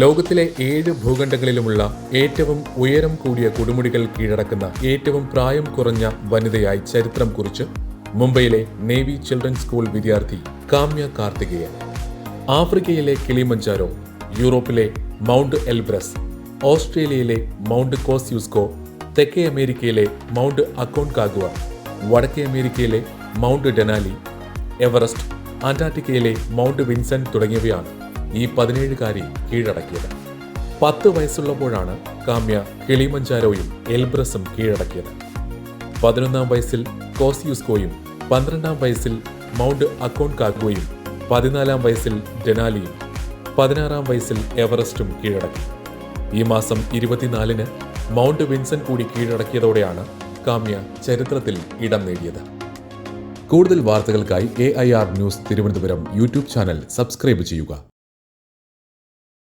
ലോകത്തിലെ 7 ഭൂഖണ്ഡങ്ങളിലുമുള്ള ഏറ്റവും ഉയരം കൂടിയ കൊടുമുടികൾ കീഴടക്കുന്ന ഏറ്റവും പ്രായം കുറഞ്ഞ വനിതയായി ചരിത്രം കുറിച്ച് മുംബൈയിലെ നേവി ചിൽഡ്രൻസ് സ്കൂൾ വിദ്യാർത്ഥി കാമ്യ കാർത്തികേയൻ. ആഫ്രിക്കയിലെ കിളിമഞ്ചാരോ, യൂറോപ്പിലെ മൗണ്ട് എൽബ്രസ്, ഓസ്ട്രേലിയയിലെ മൗണ്ട് കോസ്യൂസ്കോ, തെക്കേ അമേരിക്കയിലെ മൗണ്ട് അക്കോൺകാഗ്വ, വടക്കേ അമേരിക്കയിലെ മൗണ്ട് ഡെനാലി, എവറസ്റ്റ്, അന്റാർട്ടിക്കയിലെ മൗണ്ട് വിൻസെന്റ് തുടങ്ങിയവയാണ് ഈ 17കാരി കീഴടക്കിയത്. 10 വയസ്സുള്ളപ്പോഴാണ് കാമ്യ കിളിമഞ്ചാരോയും എൽബ്രസും കീഴടക്കിയത്. 11ാം വയസ്സിൽ കോസ്യൂസ്കോയും, 12ാം വയസ്സിൽ മൗണ്ട് അക്കോൺകാഗ്വയും, 14ാം വയസ്സിൽ ഡെനാലിയും, 16ാം വയസ്സിൽ എവറസ്റ്റും കീഴടക്കി. ഈ മാസം 24-ന് മൗണ്ട് വിൻസെന്റ് കൂടി കീഴടക്കിയതോടെയാണ് കാമ്യ ചരിത്രത്തിൽ ഇടം നേടിയത്. കൂടുതൽ വാർത്തകൾക്കായി AIR news Thiruvananthapuram YouTube channel subscribe ചെയ്യുക.